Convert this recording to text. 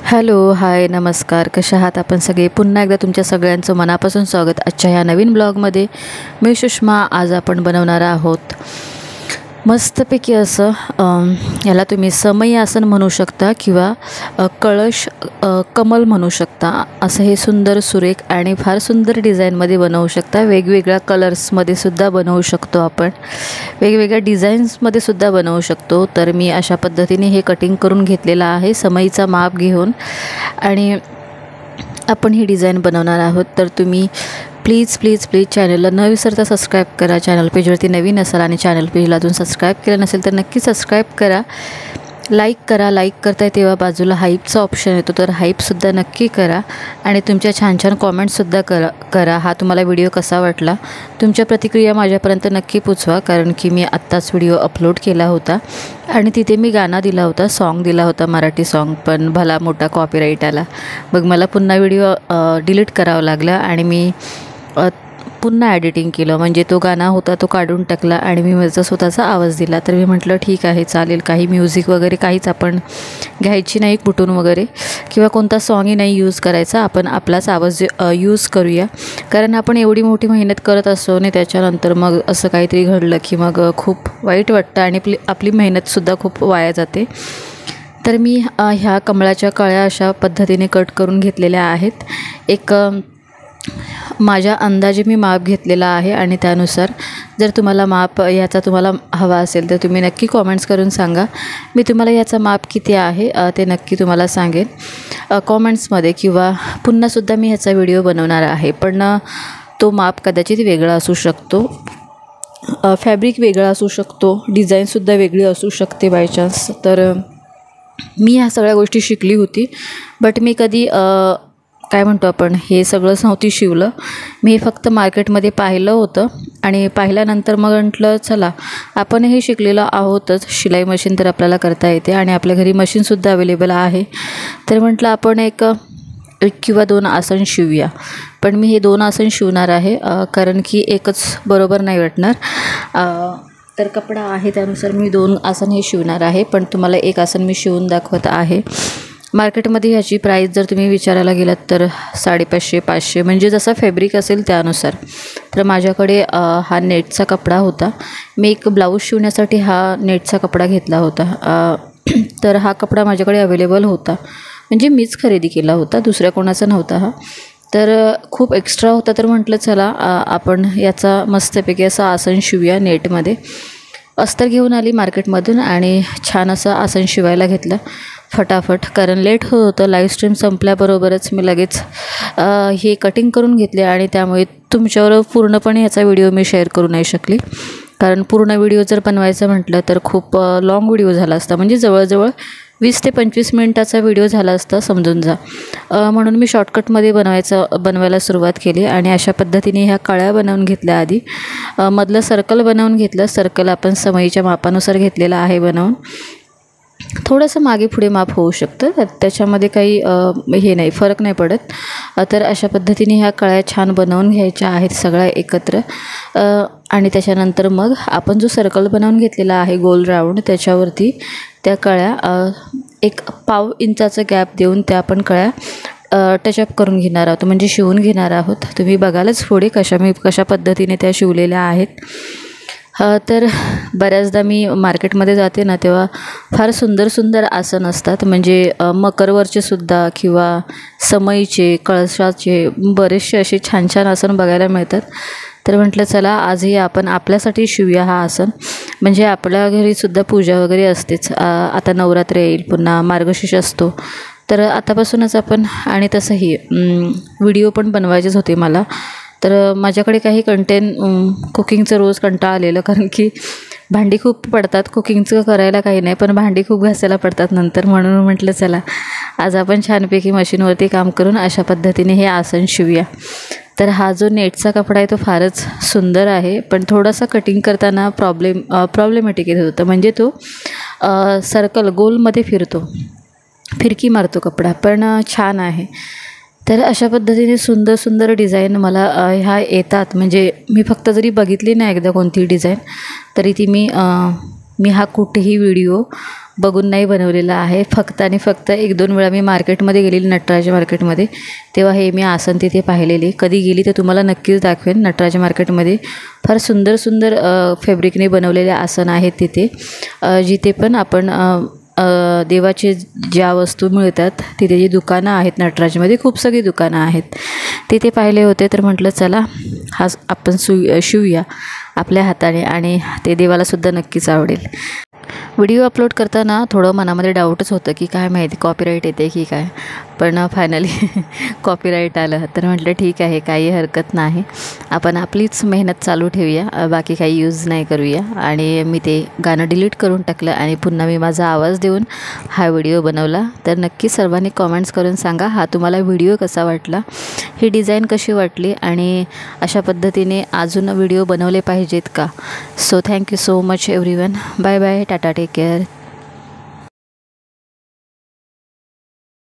Hello, हाय, नमस्कार. कशा आहात आपण सगळे? पुन्हा एकदा तुमच्या सगळ्यांचं मनापासून स्वागत आजच्या ह्या नवीन ब्लॉगमध्ये. मी सुषमा. आज आपण बनवणार आहोत मस्तपैकी असं याला तुम्ही समई आसन म्हणू शकता किंवा कळश कमल म्हणू शकता. असं हे सुंदर सुरेख आणि फार सुंदर डिझाईनमध्ये बनवू शकता. वेगवेगळ्या कलर्समध्ये सुद्धा बनवू शकतो आपण, वेगवेगळ्या डिझाईन्समध्ये सुद्धा बनवू शकतो. तर मी अशा पद्धतीने हे कटिंग करून घेतलेलं आहे समईचा माप घेऊन, आणि आपण ही डिझाईन बनवणार आहोत. तर तुम्ही प्लीज प्लीज प्लीज चॅनलला न विसरता सबस्क्राईब करा. चॅनल पेजवरती नवीन असाल आणि चॅनल पेजला अजून सबस्क्राईब केलं नसेल तर नक्की सबस्क्राईब करा. लाईक करा. लाईक करताय तेव्हा बाजूला हाईपचा ऑप्शन येतो, तर हाईपसुद्धा नक्की करा. आणि तुमच्या छान छान कॉमेंट्ससुद्धा करा. हा तुम्हाला व्हिडिओ कसा वाटला, तुमच्या प्रतिक्रिया माझ्यापर्यंत नक्की पोचवा. कारण की मी आत्ताच व्हिडिओ अपलोड केला होता आणि तिथे मी गाणं दिला होता, सॉन्ग दिला होता, मराठी सॉन्ग, पण भला मोठा कॉपीराईट आला. मग मला पुन्हा व्हिडिओ डिलीट करावा लागला आणि मी पुन्हा एडिटिंग केलं. म्हणजे तो गाणं होता तो काढून टाकला आणि मी माझा स्वतःचा आवाज दिला. तर मी म्हटलं ठीक आहे, चालेल, काही म्युझिक वगैरे काहीच आपण घ्यायची नाही कुठून वगैरे, किंवा कोणता सॉन्गही नाही यूज करायचा. आपण आपलाच आवाज यूज करूया. कारण आपण एवढी मोठी मेहनत करत असतो आणि त्याच्यानंतर मग असं काहीतरी घडलं की मग खूप वाईट वाटतं आणि आपली मेहनतसुद्धा खूप वाया जाते. तर मी ह्या कमळाच्या कळ्या अशा पद्धतीने कट करून घेतलेल्या आहेत. एक माझ्या अंदाजे मी माप घेतलेला आहे आणि त्यानुसार जर तुम्हाला माप याचा तुम्हाला हवा असेल तर तुम्ही नक्की कॉमेंट्स करून सांगा. मी तुम्हाला याचा माप किती आहे ते नक्की तुम्हाला सांगेन कॉमेंट्समध्ये, किंवा पुन्हासुद्धा मी ह्याचा व्हिडिओ बनवणार आहे. पण तो माप कदाचित वेगळा असू शकतो, फॅब्रिक वेगळा असू शकतो, डिझाईनसुद्धा वेगळी असू शकते बाय चान्स. तर मी ह्या सगळ्या गोष्टी शिकली होती, बट मी कधी काय म्हणतो आपण हे सगळंच नव्हती शिवलं. मी फक्त मार्केटमध्ये पाहिलं होतं आणि पाहिल्यानंतर मग म्हटलं चला आपण हे शिकलेलं आहोतच, शिलाई मशीन तर आपल्याला करता येते आणि आपल्या घरी मशीनसुद्धा अवेलेबल आहे. तर म्हटलं आपण एक किंवा 2 आसन शिवूया. पण मी हे 2 आसन शिवणार आहे, कारण की एकच बरोबर नाही वाटणार. तर कपडा आहे त्यानुसार मी 2 आसन हे शिवणार आहे. पण तुम्हाला एक आसन मी शिवून दाखवत आहे. मार्केटमध्ये ह्याची प्राईस जर तुम्ही विचारायला गेलात तर 550-500, म्हणजे जसा फॅब्रिक असेल त्यानुसार. तर माझ्याकडे हा नेटचा कपडा होता. मी एक ब्लाऊज शिवण्यासाठी हा नेटचा कपडा घेतला होता. तर हा कपडा माझ्याकडे अवेलेबल होता, म्हणजे मीच खरेदी केला होता, दुसऱ्या कोणाचा नव्हता हा. तर खूप एक्स्ट्रा होता, तर म्हटलं चला आपण याचा मस्तपैकी असं आसन शिवूया नेटमध्ये. अस्तर घेऊन आली मार्केटमधून आणि छान असं आसन शिवायला घेतलं फटाफट, कारण लेट होत होतं. लाईव्ह स्ट्रीम संपल्याबरोबरच मी लगेच हे कटिंग करून घेतले आणि त्यामुळे तुमच्यावर पूर्णपणे ह्याचा व्हिडिओ मी शेअर करू नाही शकली. कारण पूर्ण व्हिडिओ जर बनवायचं म्हटलं तर खूप लाँग व्हिडिओ झाला असता, म्हणजे जवळजवळ 20 ते 25 मिनटाचा व्हिडिओ झाला असता समजून जा. म्हणून मी शॉर्टकटमध्ये बनवायला सुरुवात केली आणि अशा पद्धतीने ह्या कळ्या बनवून घेतल्या. आधी मधलं सर्कल बनवून घेतलं. सर्कल आपण समईच्या मापानुसार घेतलेलं आहे बनवून. थोडंसं मागे पुढे माप होऊ शकतं, त्याच्यामध्ये काही हे नाही, फरक नाही पडत. तर अशा पद्धतीने ह्या कळ्या छान बनवून घ्यायच्या आहेत सगळ्या एकत्र. आणि त्याच्यानंतर मग आपण जो सर्कल बनवून घेतलेला आहे गोल राऊंड, त्याच्यावरती त्या कळ्या एक 1/2 इंचाचा गॅप देऊन त्या आपण कळ्या टचअप करून घेणार आहोत, म्हणजे शिवून घेणार आहोत. तुम्ही बघालच पुढे कशा पद्धतीने त्या शिवलेल्या आहेत. तर बऱ्याचदा मी मार्केटमध्ये जाते ना तेव्हा फार सुंदर सुंदर आसन असतात, म्हणजे मकरवरचे सुद्धा किंवा समईचे, कळशाचे बरेचसे असे छान छान आसन बघायला मिळतात. तर म्हटलं चला आजही आपण आपल्यासाठी शिवूया हा आसन, म्हणजे आपल्या घरीसुद्धा पूजा वगैरे असतेच. आता नवरात्र येईल, पुन्हा मार्गशीर्ष असतो, तर आतापासूनच आपण, आणि तसंही व्हिडिओ पण बनवायचेच होते मला. तर माझ्याकडे काही कुकिंगचं रोज कंटाळा आलेलं, कारण की भांडी खूप पडतात. कुकिंगचं करायला काही नाही, पण भांडी खूप घासायला पडतात नंतर. म्हणून म्हटलं चला आज आपण छानपैकी मशीनवरती काम करून अशा पद्धतीने हे आसन शिवूया. तर हा जो नेटचा कपडा आहे तो फारच सुंदर आहे, पण थोडासा कटिंग करताना प्रॉब्लेमॅटिक येत होतं, म्हणजे तो सर्कल गोलमध्ये फिरकी मारतो कपडा, पण छान आहे. तर अशा पद्धतीने सुंदर सुंदर डिझाईन मला ह्या येतात. म्हणजे मी फक्त जरी बघितली नाही एकदा कोणती डिझाईन, तरी ती मी हा कुठेही व्हिडिओ बघून नाही बनवलेलं आहे. फक्त आणि फक्त 1-2 वेळा मी मार्केटमध्ये गेलेली, नटराज मार्केटमध्ये, तेव्हा हे मी आसन तिथे पाहिलेली. कधी गेली तर तुम्हाला नक्कीच दाखवेन. नटराज मार्केटमध्ये फार सुंदर सुंदर फॅब्रिकने बनवलेले आसन आहेत तिथे. जिथे पण आपण देवाचे ज्या वस्तू मिळतात तिथे जी दुकानं आहेत नटराजमध्ये, खूप सगळी दुकानं आहेत, तिथे पाहिले होते. तर म्हटलं चला हा आपण शिवूया आपल्या हाताने आणि ते देवालासुद्धा नक्कीच आवडेल. व्हिडिओ अपलोड करताना थोडं मनामध्ये डाऊटच होतं की काय माहिती कॉपीराईट येते की काय, पण फायनली कॉपीराईट आलं. तर म्हटलं ठीक आहे, काही हरकत नाही, आपण आपलीच मेहनत चालू ठेवूया, बाकी काही यूज नाही करूया. आणि मी ते गाणं डिलीट करून टाकलं आणि पुन्हा मी माझा आवाज देऊन हा व्हिडिओ बनवला. तर नक्की सर्वांनी कॉमेंट्स करून सांगा हा तुम्हाला व्हिडिओ कसा वाटला, ही डिझाईन कशी वाटली आणि अशा पद्धतीने अजून व्हिडिओ बनवले पाहिजेत का. So thank you so much everyone. Bye bye, tata, take care.